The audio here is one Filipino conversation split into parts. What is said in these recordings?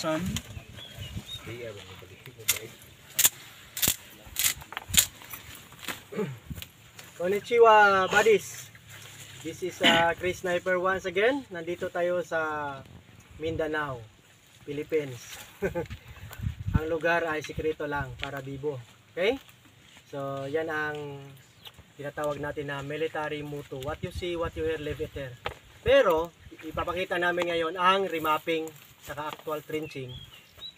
son. Konnichiwa, buddies. This is Chris Sniper once again. Nandito tayo sa Mindanao, Philippines. Ang lugar ay sikreto lang para bibo. Okay? So, yan ang tinatawag natin na military motto. What you see, what you hear, live it there. Pero, ipapakita namin ngayon ang remapping saka actual trenching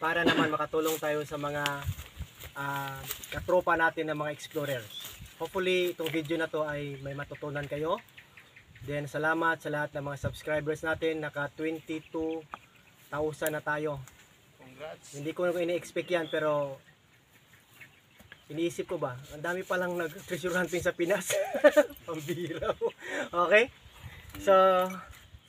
para naman makatulong tayo sa mga katropa natin ng mga explorers. Hopefully, itong video na to ay may matutunan kayo. Then, salamat sa lahat ng mga subscribers natin. Naka 22,000 na tayo. Congrats. Hindi ko ini-expect yan, pero iniisip ko ba, ang dami palang nag-treasure hunting sa Pinas. Pambira. Okay? So,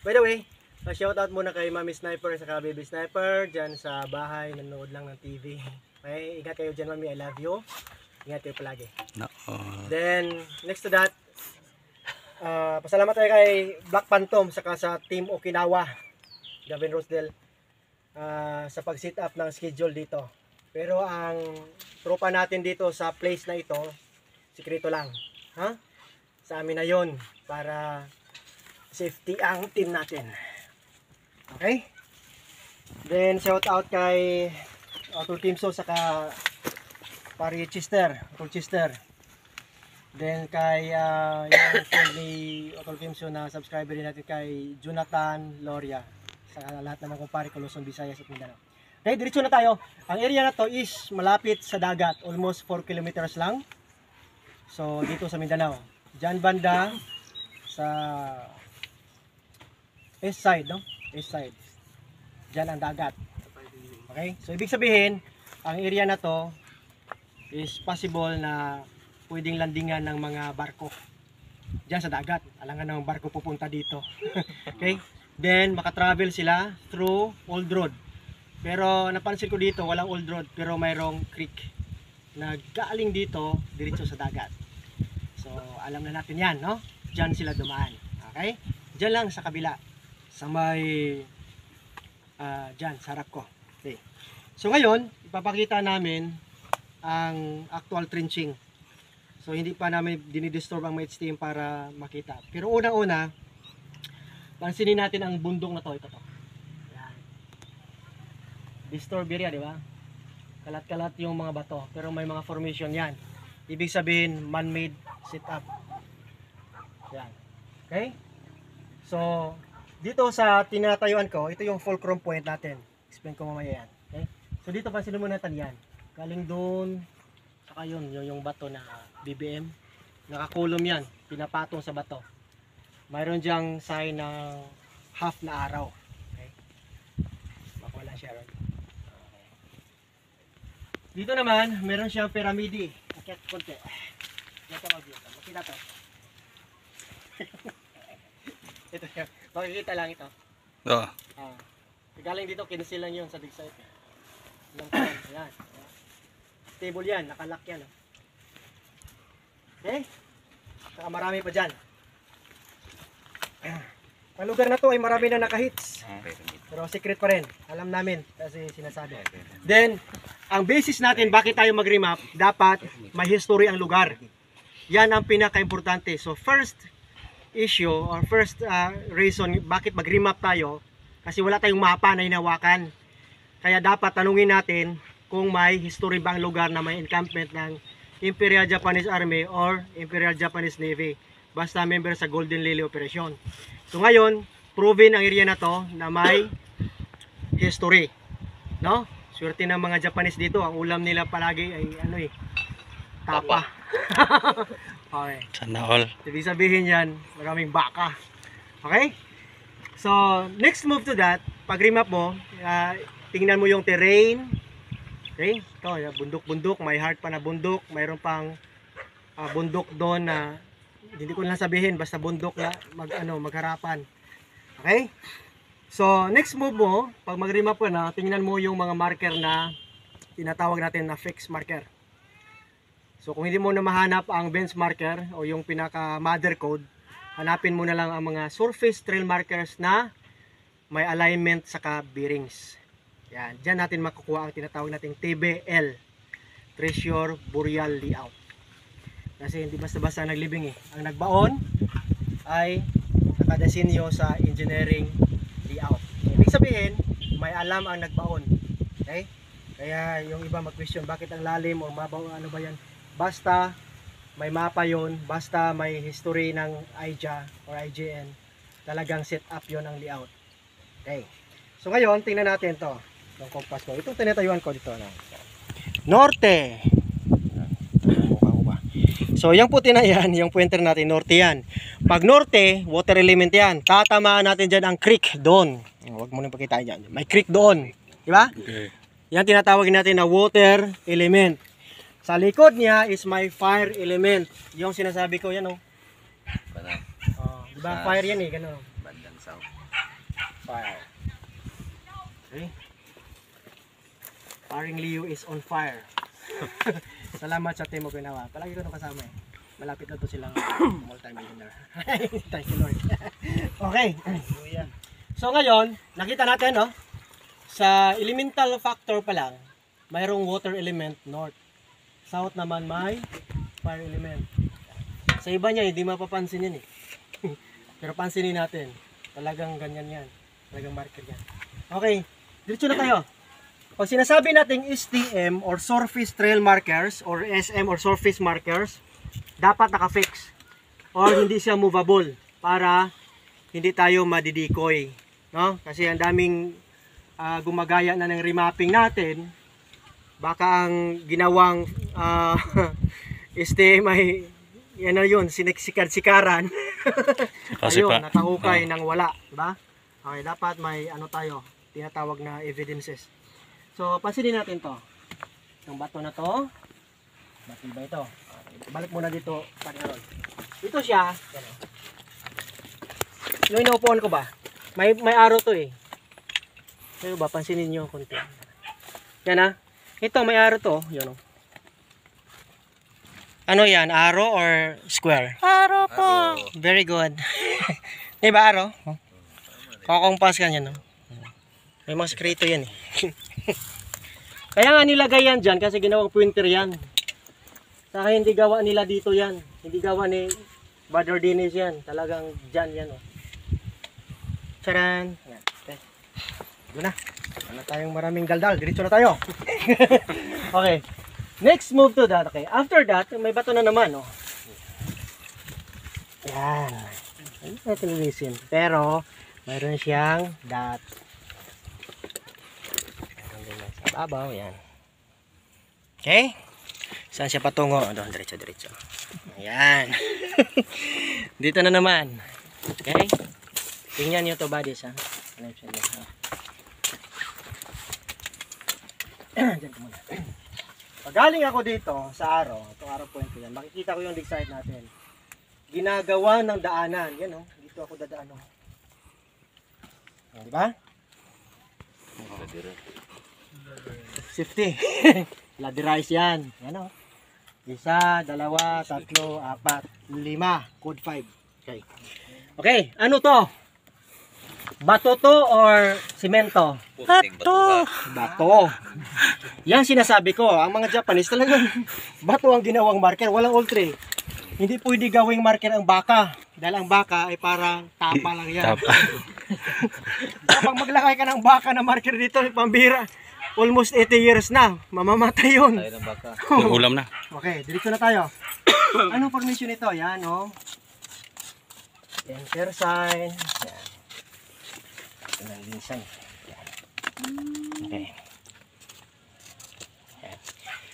by the way, shoutout muna kay Mami Sniper sa Baby Sniper dyan sa bahay, nanonood lang ng TV. Okay, ingat kayo dyan, Mami, I love you. Ingat kayo palagi. No. Then, next to that, pasalamat tayo kay Black Phantom saka sa Team Okinawa, Gavin Rosedale, sa pag-set up ng schedule dito. Pero ang tropa natin dito sa place na ito, sikreto lang. Ha? Sa amin na yon para safety ang team natin. Okay? Then, shout out kay Auto Team So saka Pari Chester, Rochester. Then kay yung friend ni Auto Team So na subscriber din natin kay Jonathan Loria sa lahat ng mga kumpare ko Luzon, Visayas at Mindanao. Okay, diretso na tayo. Ang area na to is malapit sa dagat, almost 4 kilometers lang. So dito sa Mindanao, diyan banda sa east side, no? East side. Diyan ang dagat. Okay? So ibig sabihin, ang area na to is possible na pwedeng landingan ng mga barko diyan sa dagat. Alangan ng barko pupunta dito. Okay? Then maka-travel sila through old road. Pero napansin ko dito walang old road, pero mayroong creek na galing dito diretso sa dagat. So alam na natin 'yan, no? Diyan sila dumaan. Okay? Diyan lang sa kabila. Sa may diyan sa harap ko. Okay. So ngayon, ipapakita namin ang actual trenching. So hindi pa namin dinidisturb ang mates team para makita. Pero unang-una, pansinin natin ang bundok na to. Ito to. Yan. Disturb area, di ba? Kalat-kalat yung mga bato. Pero may mga formation yan. Ibig sabihin, man-made setup. Yan. Okay? So, dito sa tinatayuan ko, ito yung fulcrum point natin. Explain ko mamaya yan. Okay? So dito pansinin mo natin yan. Galing doon, saka yun, yung bato na BBM. Nakakulom yan. Pinapatong sa bato. Mayroon diyang sign ng half na araw. Okay? Baka wala siya ron. Okay. Dito naman, meron siyang piramidi. Akyat konti. Diyan ka mag-view. Makita to. Ito yan. Makikita lang ito. Oh. Galing dito, kinsil lang yun sa dig site. Yan. Stable yan, nakalock yan. Okay? Saka marami pa dyan. Ang lugar na to ay marami na nakahits. Pero secret pa rin. Alam namin kasi sinasabi. Then, ang basis natin bakit tayo mag-remap, dapat may history ang lugar. Yan ang pinaka-importante. So first issue or first reason bakit mag-remap tayo, kasi wala tayong mapa na hinawakan. Kaya dapat tanungin natin kung may history ba ang lugar na may encampment ng Imperial Japanese Army or Imperial Japanese Navy. Basta member sa Golden Lily Operation. So ngayon, proven ang area na to na may history. No? Swerte ng mga Japanese dito, ang ulam nila palagi ay ano tapa. Okay. Sana all. Ibig sabihin yan, maraming baka. Okay? So, next move to that, pag remap mo, tingnan mo yung terrain. Okay? Ito, bundok-bundok, may heart pa na bundok, mayroon pang bundok doon na hindi ko lang sabihin, basta bundok na magharapan. Okay? So, next move mo, pag mag-remap ka na, tingnan mo yung mga marker na tinatawag natin na fixed marker. So, kung hindi mo na mahanap ang bench marker o yung pinaka mother code, hanapin mo na lang ang mga surface trail markers na may alignment saka bearings. Yan, diyan natin makukuha ang tinatawag nating TBL, Treasure Burial Layout. Kasi hindi basta-basta naglibing eh. Ang nagbaon ay nakadesinyo sa engineering layout. Ibig sabihin, may alam ang nagbaon. Okay? Kaya yung iba mag-question, bakit ang lalim o mabaw, ano ba yan? Basta may mapa yon, basta may history ng IJA or IJN, talagang set up yon ang layout. Okay. So ngayon, tingnan natin to. Yung compass ko. Itong tinatayuan ko dito. No? Norte. So yung puti na yan, yung pointer natin, norte yan. Pag norte, water element yan. Tatamaan natin dyan ang creek doon. Huwag mo nang pakitain dyan. May creek doon. Diba? Okay. Yan tinatawag natin na water element. Sa likod niya is may fire element. Yung sinasabi ko yan, oh. Diba? Fire yan eh. Ganun. Bandang south. Fire. Okay. Paring Leo is on fire. Salamat sa Team Okinawa. Palagi ko nung kasama eh. Malapit na to silang multi-millionaire. Thank you Lord. Okay. So ngayon, nakita natin no, sa elemental factor pa lang, mayroong water element north. South naman may fire element. Sa iba niya, hindi mapapansin yan eh. Pero pansinin natin. Talagang ganyan yan. Talagang marker yan. Okay. Diretso na tayo. Pag sinasabi natin STM or surface trail markers or SM or surface markers, dapat naka-fix or hindi siya movable para hindi tayo madidikoy, no? Kasi ang daming gumagaya na ng remapping natin. Baka ang ginawang STM ay yan na yun, sikaran. Ayun, nakahukay ng wala, diba? Okay, dapat may ano tayo, tinatawag na evidences. So, pansinin natin to. Yung bato na to, matibay ito. Balik muna dito, Panginoon. Ito siya. Yung inuupuan ko ba? May araw to eh. Pero ba, pansinin nyo konti. Yan ha. Ito, may araw to. Yun o. Ano yan? Arrow or square? Arrow po. Very good. Diba arrow? Kukompas ka yan, no? May mga sekreto yan eh. Kaya nga nilagay yan dyan kasi ginawang pointer yan. Saka hindi gawa nila dito yan. Hindi gawa ni Brother Dennis yan. Talagang dyan yan. Oh. Charan! Yan. Okay. Doon na. Wala tayong maraming daldal. Diretso na tayo. Okay. Next move to that. Okay. After that, may bato na naman. Oh. Yan. Hindi natin linisin. Pero, mayroon siyang dot. Sa babaw, yan. Okay? Saan siya patungo? Doon, diretso. Ayan. Dito na naman. Okay? Tingnan nyo to buddies, ha? Diyan ko muna. Pag galing ako dito sa araw, itong araw point ko yan, makikita ko yung dig site natin. Ginagawa ng daanan. Yan, oh. Dito ako dadaan, oh. Diba? Safety. Laderize yan. Yan o. 1, 2, 3, 4, 5. Code 5. Okay. Okay. Ano to? Bato to or simento? Bato. Bato. Yan sinasabi ko. Ang mga Japanese talagang bato ang ginawang marker. Walang ultra. Hindi pwede gawing marker ang baka. Dahil ang baka ay parang tapa lang yan. Tapa. Kapag maglakay ka ng baka na marker dito, pambira. Almost 80 years na. Mamamatay yun. Tayo ng baka. Ulam na. Okay, diretso na tayo. Anong formation ito? Yan, oh. Enter sign. Yan. Ito na linsan. Yan. Okay. Yan.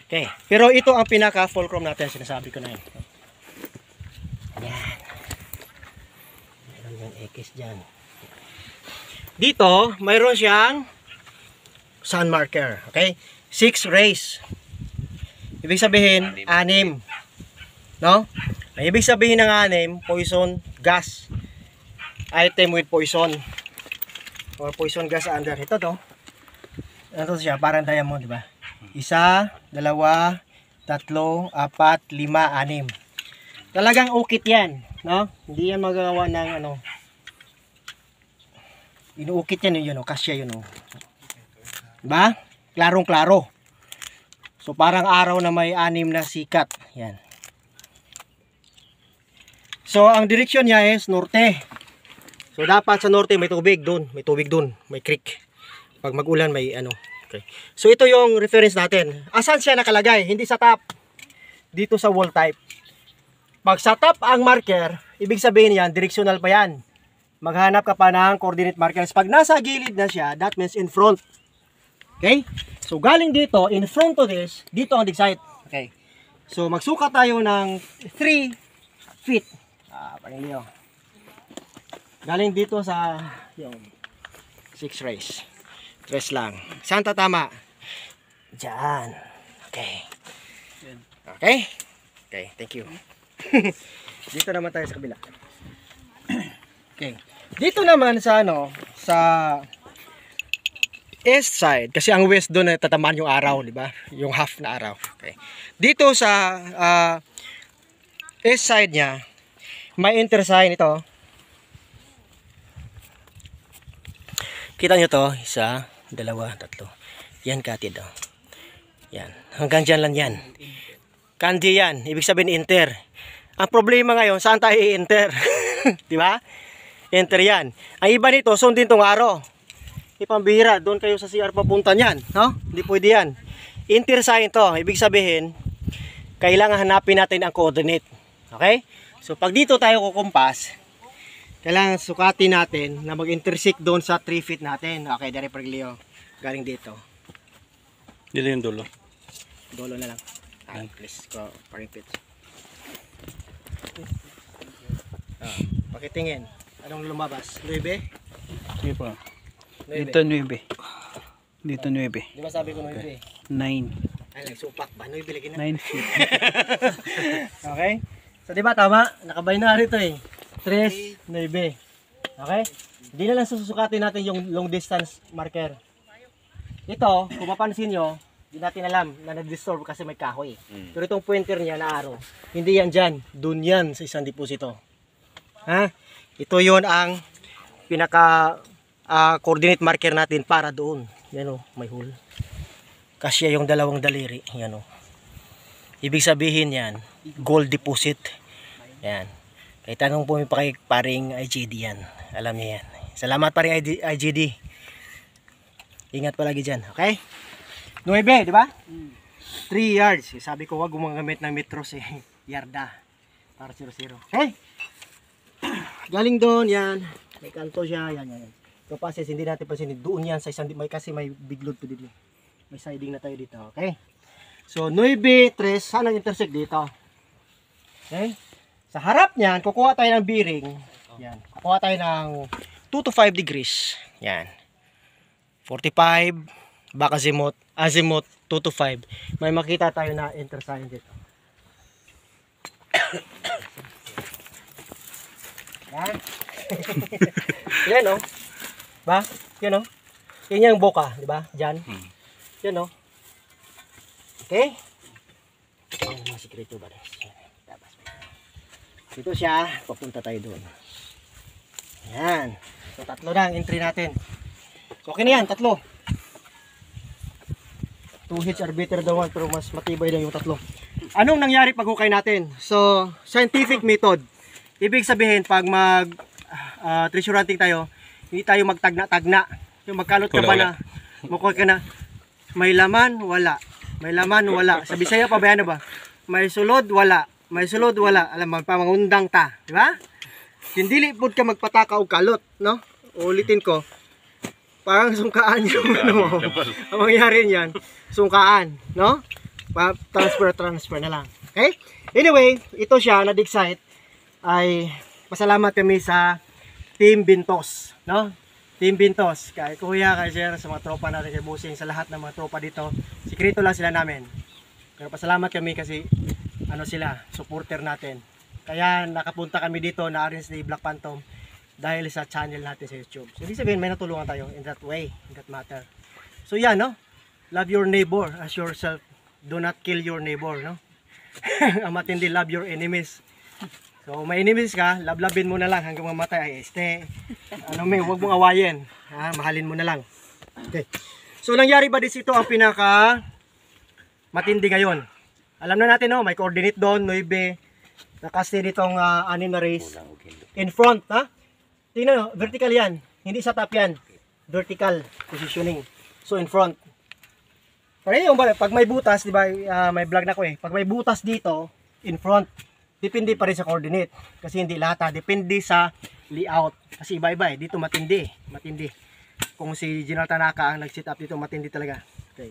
Okay. Pero ito ang pinaka fulcrum natin. Sinasabi ko na yun. Yan. Meron yung X dyan. Dito, mayroon siyang sun marker. Okay? 6 rays. Ibig sabihin, 6. No? Ang ibig sabihin ng 6, poison gas. Item with poison. Or poison gas under. Ito to. Ito siya, parang diamond, diba? 1, 2, 3, 4, 5, 6. Talagang ukit yan. No? Hindi yan magagawa ng ano. Inuukit yan yun, kasya yun. Diba? Klarong-klaro. So parang araw na may 6 na sikat. Yan. So ang direksyon niya is norte. So dapat sa norte may tubig doon, may creek. Pag mag-ulan may ano. Okay. So ito yung reference natin. Asan siya nakalagay? Hindi sa top. Dito sa wall type. Pag sa top ang marker, ibig sabihin yan, directional pa yan. Maghanap ka pa ng coordinate markers. Pag nasa gilid na siya, that means in front. Okay? So galing dito, in front of this, dito ang dig site. Okay. So magsuka tayo ng 3 feet. Pangiliw. Galing dito sa yung 6 race. Tres lang. Saan tatama? Diyan. Okay. Okay? Okay, thank you. Dito naman tayo sa kabila. Okay. Dito naman sa ano, sa east side, kasi ang west doon ay tatamaan yung araw, di ba? Yung half na araw. Okay. Dito sa east side niya, may intersign ito. Kita nyo to, 1, 2, 3. Yan katid oh. Yan. Hanggang dyan lang yan. Kandi yan. Ibig sabihin enter. Ang problema ngayon, saan tayo i-enter? Di ba? Enter yan. Ang iba nito, sundin tong araw. Ipambihira. Doon kayo sa CR papunta niyan. No? Hindi pwede yan. Intersign to. Ibig sabihin, kailangan hanapin natin ang coordinate. Okay? So pag dito tayo kukumpas, kailangan sukatin natin na mag-intersect doon sa 3 feet natin. Okay, dari Perglio. Galing dito. Dito yung dulo. Dulo na lang. Please, go. Paripit. Pakitingin. Anong lumabas? 9? Sige po. 9. Dito 9. Dito 9. Di ba sabi ko 9? 9. Ay, nagsupak ba? 9 lagi na. 9 feet. Okay? So, di ba tama? Nakabinary ito eh. 3, 9. Okay? Hindi na lang susukatin natin yung long distance marker. Ito, kung mapansin nyo, hindi natin alam na nag-disturb kasi may kahoy. Pero itong pointer niya na arrow, hindi yan dyan. Doon yan sa isang deposito. Ha? Ito yon ang pinaka coordinate marker natin para doon. Yan o, may hole. Kasya yung 2 daliri. Yan o. Ibig sabihin yan, gold deposit. Yan. Kaya tanong po pa kay paring IGD yan. Alam niya yan. Salamat paring IGD. Ingat palagi dyan. Okay? 9, di ba? 3 yards. Sabi ko wag gumagamit ng metros eh. Yarda. Para 0-0. Okay? Galing doon yan. May kanto siya. Yan. So pases hindi natin pansinin. Doon yan sa isang kasi may biglod po dito. May siding na tayo dito. Okay? So 9, 3. Saan ang intersect dito? Okay? Sa harap niyan, kukuha tayo ng bearing. Yan. Kukuha tayo ng 2 to 5 degrees. Yan. 45. Back azimuth. Azimuth 2 to 5. May makita tayo na intersign dito. Yan. Yan o. Ba? Yan o. Yan yung boka. Diba? Diyan. Yan o. Okay? Yan ang mga sikreto ba? Dito siya. Papunta tayo doon. Yan. So 3 na ang entry natin. So okay na yan. 3. 2 are better than 1 pero mas matibay na yung 3. Anong nangyari pag hukay natin? So, scientific method. Ibig sabihin, pag treasure hunting tayo, hindi tayo magtagna-tagna. Yung magkalot ka ba na, mukha ka na, may laman, wala. May laman, wala. Sa Bisaya pa ba yan ba? May sulod, wala. May sulod, wala. Alam mo, pamangundang ta. Di ba? Hindi po ka magpataka o kalot, no? Ulitin ko. Parang sungkaan yung ano mo. Ang mangyari niyan, sungkaan, no? Transfer na lang. Okay? Anyway, ito siya na dig site ay pasalamat kami sa Team Bintos, no? Team Bintos, kay Kuya, kay Sir, sa mga tropa natin, kay Busing, sa lahat ng mga tropa dito. Sikreto lang sila namin. Pero pasalamat kami kasi ano sila, supporter natin. Kaya nakapunta kami dito na arrange ni Black Phantom dahil sa channel natin sa YouTube. So, ibig sabihin, may natulungan tayo in that way, in that matter. So, yan, no? Love your neighbor as yourself. Do not kill your neighbor, no? Ang matindi, love your enemies. So, may enemies ka, lablabin mo na lang hanggang mamatay. Ay, huwag mong awayin. Ha? Mahalin mo na lang. Okay. So nangyari ba ito ang pinaka matindi ngayon? Alam na natin, no, may coordinate doon, 9, nakasti ditong 6 na race. In front, ha? Tingnan, no, vertical yan. Hindi sa top yan. Vertical positioning. So in front. Pareho, pag may butas, di ba, may vlog na ko eh. Pag may butas dito, in front, depende pa rin sa coordinate. Kasi hindi lahat, ha? Depende sa layout. Kasi iba-iba eh. Dito matindi. Matindi. Kung si General Tanaka ang nag-sit up dito, matindi talaga. Okay.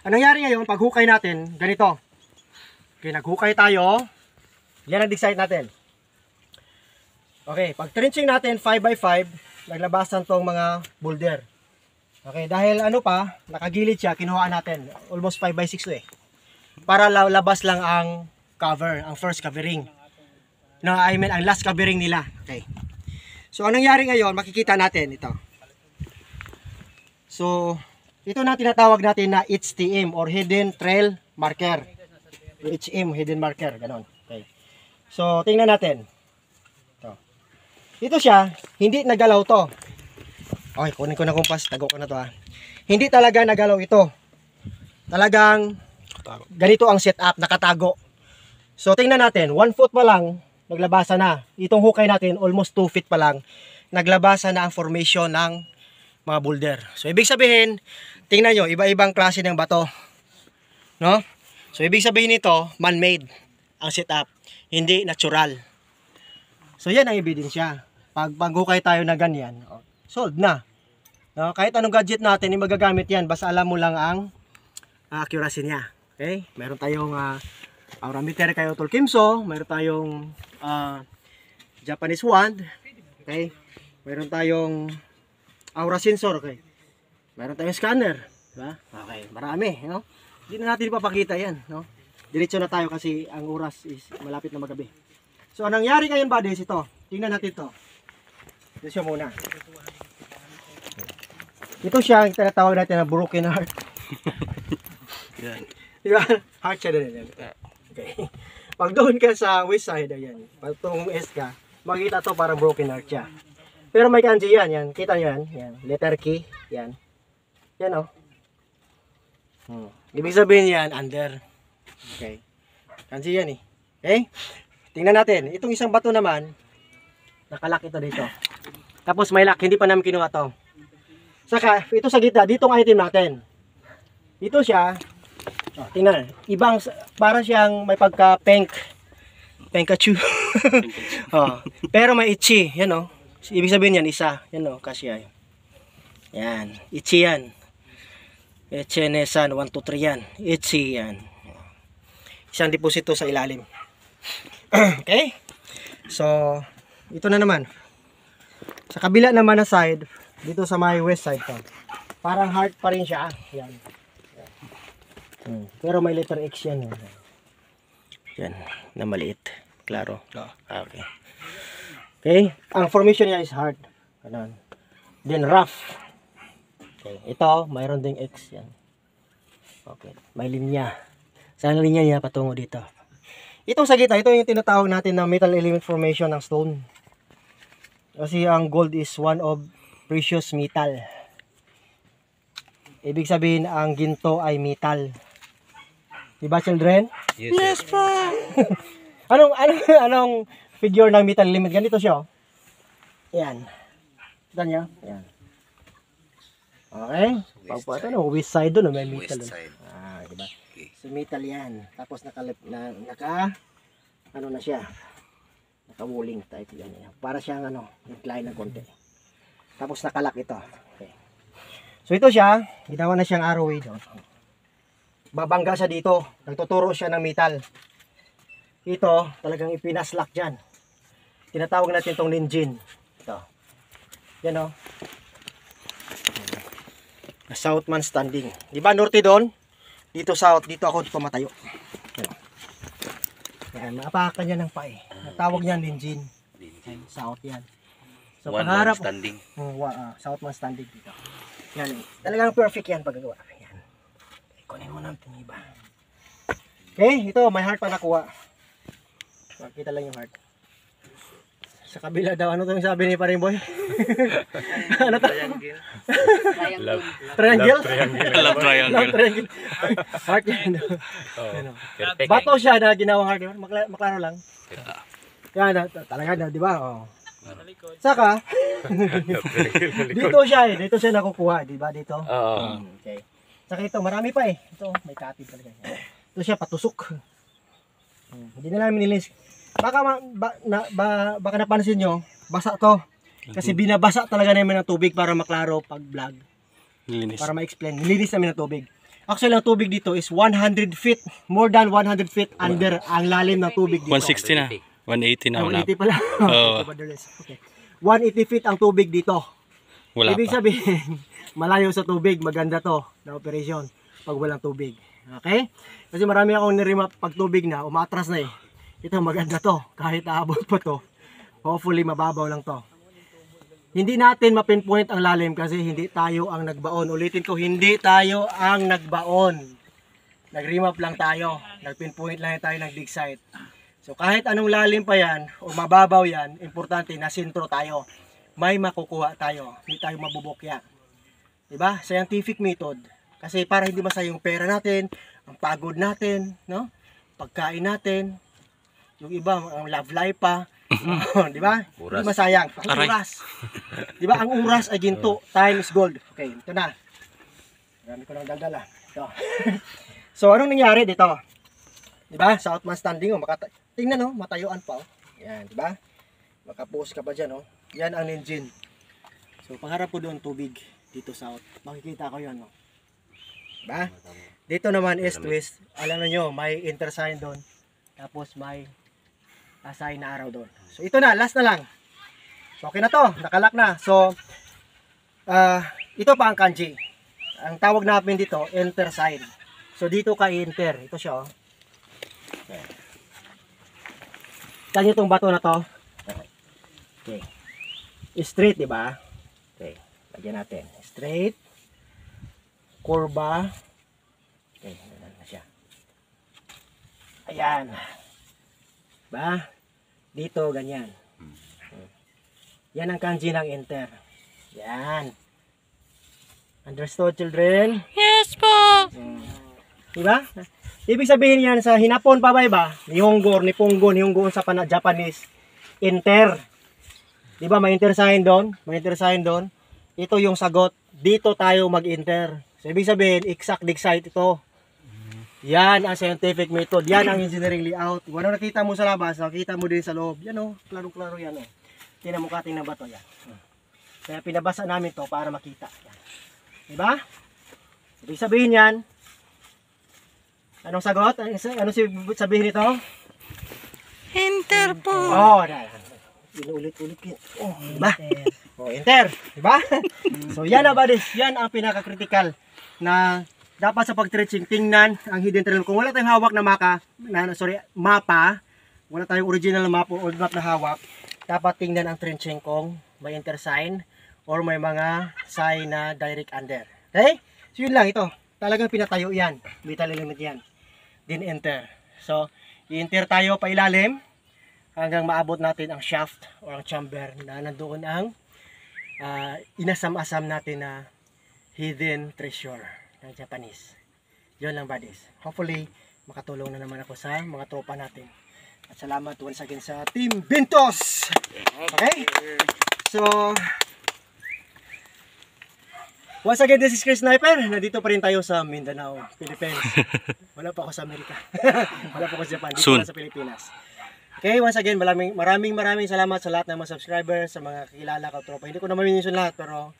Anong nangyari ngayon, pag hukay natin, ganito. Okay, naghukay tayo. Yan ang decide natin. Okay, pag trenching natin 5x5, naglabasan tong mga boulder. Okay, dahil ano pa, nakagilid siya, kinuha natin. Almost 5x6 to eh. Para labas lang ang cover, ang first covering. No, I mean, ang last covering nila. Okay. So, anong nangyari ngayon, makikita natin ito. So, ito na tinatawag natin na HTM or Hidden Trail Marker. HM, Hidden Marker, ganon. Okay. So, tingnan natin. Ito siya, hindi nagalaw to. Okay, kunin ko na kumpas, tago ko na to ha. Hindi talaga nagalaw ito. Talagang ganito ang setup, nakatago. So, tingnan natin, 1 foot pa lang, naglabasa na. Itong hukay natin, almost 2 feet pa lang, naglabasa na ang formation ng mga boulder. So, ibig sabihin, tingnan nyo, iba-ibang klase ng bato. No? So, ibig sabihin nito, man-made ang setup, hindi natural. So, yan ang ebidensya. Pag hukay tayo na ganyan, solved na. No? Kahit anong gadget natin, yung magagamit yan, basta alam mo lang ang accuracy niya. Okay? Meron tayong aura meter kayo Tol Kimso, meron tayong Japanese wand, okay? Meron tayong aura sensor, okay? Meron tayong scanner, diba? Okay, marami, no? Hindi na natin ipapakita yan, no? Diretso na tayo kasi ang oras is malapit na magabi. So, anong nangyari ngayon ba is ito? Tingnan natin ito. Ito siya muna. Ito siya, ang tinatawag natin na broken heart. Yan. Diba? Heart siya din. Okay. Pag doon ka sa west side, ayan. Pag itong east ka, makikita to parang broken heart siya. Pero may kanji yan, yan. Kita nyo yan. Yan. Letter key. Yan. Yan o. Ibig sabihin yan, under. Okay. Kanji yan eh. Okay? Tingnan natin. Itong isang bato naman, nakalak ito dito. Tapos may lock. Hindi pa namin kinuha to. Saka, ito sa gitna. Ditong item natin. Dito siya. Oh, tingnan. Ibang, para siyang may pagka-pink. Pikachu. Oh, pero may itchy. Yan o. Ibig sabihin yan, isa. Yan o, kasya. Yan. Itchy yan. Echenesan, 1, 2, 3 yan. Itchy yan. Isang deposito sa ilalim. Okay? So, ito na naman. Sa kabila naman na side, dito sa my west side to. Parang heart pa rin siya. Yan. Pero may letter X yan. Yan, na maliit. Klaro. Okay. Okay, ang formation niya is heart. Ganun. Then rough. Okay, ito, mayroon ding X yan. Okay, may linya. Saan linya niya patungo dito? Itong sa gitna, ito yung tinatawag natin na metal element formation ng stone. Kasi ang gold is one of precious metal. Ibig sabihin, ang ginto ay metal. Diba, children? Yes, po. anong figure ng metal element? Ganito siya. Yan. Ganyan. Yan. Okay. Pagpuat west side doon, may metal. West side. Diba? Okay. So metal yan. Tapos ano na siya. Naka-walling type yan. Para siyang incline ng konti. Tapos nakalak ito. Okay. So ito siya, ginawa na siyang arrowway doon. Babangga siya dito. Nagtuturo siya ng metal. Ito, talagang ipinaslak dyan. Tinatawag natin itong ninjin. Ito. Yan o. Southman standing. Diba norte doon? Dito south. Dito ako pumatayo. Yan. Maapakan niya ng pae. Natawag niya ninjin. South yan. So pangarap. Standing. Southman standing dito. Yan. Talagang perfect yan paggagawa. Yan. Kunin mo natin iba. Okay, ito may heart pa nakuha. Makita lang yung heart. Sa kabila daw, ano to yung sabi ni Paring Boy? Ano to? Triangle. Triangle? Love triangle. Love triangle. Heart yan. Ano. Bato siya na ginawang heart. Maklaro lang. Yan, talaga na, di ba? Oh. Saka, dito siya dito siya nakukuha, di ba? Dito. Oo. Okay. Saka ito, marami pa eh. Ito, may katid talaga. Ito siya, patusok. Hindi na namin nilinis. Baka napansin nyo, basa to. Kasi binabasa talaga namin ng tubig para maklaro pag vlog. Linis. Para ma-explain. Nilinis namin ng tubig. Actually, ang tubig dito is 100 feet. More than 100 feet under ang lalim ng tubig dito. 160 na. 180 na. Wala. 180 pala. Oo. Okay. 180 feet ang tubig dito. Wala Ibig pa. sabihin, malayo sa tubig, maganda to na operasyon pag walang tubig. Okay? Kasi marami akong niremap pag tubig na, umatras na eh. Ito maganda to, kahit aabot pa to. Hopefully mababaw lang to. Hindi natin mapinpoint ang lalim kasi hindi tayo ang nagbaon. Ulitin ko, hindi tayo ang nagbaon. Nag-remap lang tayo. Nag-pinpoint lang tayo ng dig site. So kahit anong lalim pa yan o mababaw yan, importante na sintro tayo. May makukuha tayo. Hindi tayo mabubukya. Diba? Scientific method. Kasi para hindi masayang yung pera natin, ang pagod natin, no? Pagkain natin, yung iba, ang love life pa. Di ba? Hindi masayang. Ang oras. Di ba? Ang oras ay ginto. Time is gold. Okay, ito na. Marami ko nang daldala. Ito. So, anong nangyari dito? Di ba? South man standing. Oh, tingnan, oh, matayuan pa. Oh. Yan, di ba? Makapost ka pa dyan. Oh. Yan ang engine. So, pangharap ko doon tubig. Dito south. Makikita ko yan. Oh. Di ba? Dito naman east west. Alam nyo, may intersign doon. Tapos may sign na araw doon. So ito na, last na lang. So okay na to, nakalak na. So ito pa ang kanji. Ang tawag namin dito, enter sign. So dito ka enter. Ito siya, oh. Okay. Kanya itong bato na to. Okay. Straight, di ba? Okay. Lagyan natin. Straight. Kurba. Okay, ganun na siya. Ayan. Ba? Dito, ganyan. Yan ang kanji ng enter. Yan. Understood, children? Yes po. Diba? Ibig sabihin yan sa Hinapon pa ba? Nihongo, Nippongo, Nihongo sa Japanese. Enter. Diba? May enter sign doon. May enter sign doon. Ito yung sagot. Dito tayo mag-enter. So, ibig sabihin, exact dig site ito. Yan ang scientific method. Yan ang engineering layout. Kung ano nakita mo sa labas, nakita mo din sa loob. Yan o, klaro-klaro yan o. Tingnan mo kating na ba ito yan. Kaya pinabasa namin to para makita. Yan. Diba? Ibig sabihin yan. Anong sagot? Ano sabihin nito? Enter po. Oh, inuulit-ulit yun. Oh, diba? Oh, enter. Diba? So yan na buddies. Yan ang pinaka-critical na dapat sa pag-trenching, tingnan ang hidden trail. Kung wala tayong hawak na mapa, wala tayong original na map o old map na hawak, dapat tingnan ang trenching kung may enter sign or may mga sign na direct under. Okay? So yun lang ito. Talagang pinatayo yan. May limit yan. Then enter. So, i-enter tayo pa ilalim hanggang maabot natin ang shaft or ang chamber na nandoon ang inasam-asam natin na hidden treasure ng Japanese. Yun lang buddies. Hopefully, makatulong na naman ako sa mga tropa natin. At salamat once again sa Team Bintos! Okay? So, once again, this is Chris Sniper. Nandito pa rin tayo sa Mindanao, Philippines. Wala pa ako sa Amerika. Wala pa ako sa Japan. Dito Soon. na sa Pilipinas. Okay, once again, maraming salamat sa lahat ng mga subscribers, sa mga kilala ko tropa. Hindi ko na ma-mention lahat, pero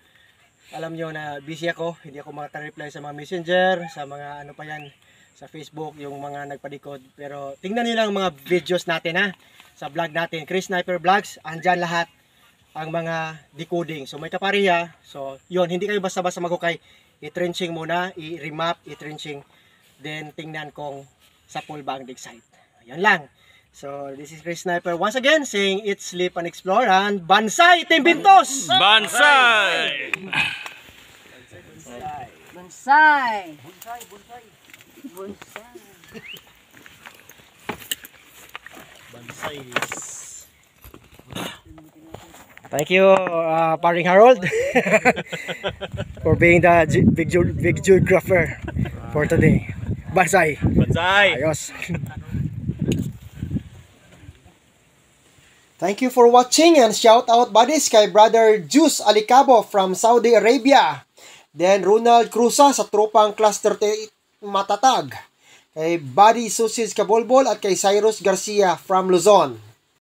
alam nyo na busy ako, hindi ako makaka-reply sa mga messenger, sa mga ano pa yan, sa Facebook, yung mga nagpadikod. Pero tingnan nyo lang mga videos natin ha, sa vlog natin, Chris Sniper Vlogs, andyan lahat ang mga decoding. So may kapariya, so yun, hindi kayo basta-basta maghukay, i-trenching muna, i-remap, i-trenching, then tingnan kung sa full bang dig site. Yan lang. So this is Chris Sniper once again saying eat, sleep, and explore, and Bansay Team Bintos! Bansay! Bonsai! Bansay is Thank you, Paring Harold, for being the big geographer for today. Bansay. Bansay. Ayos. Thank you for watching and shout out buddies kay Brother Juice Alicabo from Saudi Arabia. Then Ronald Cruza sa tropang Cluster 38 Matatag. Kay Buddy Susis Kabolbol at kay Cyrus Garcia from Luzon.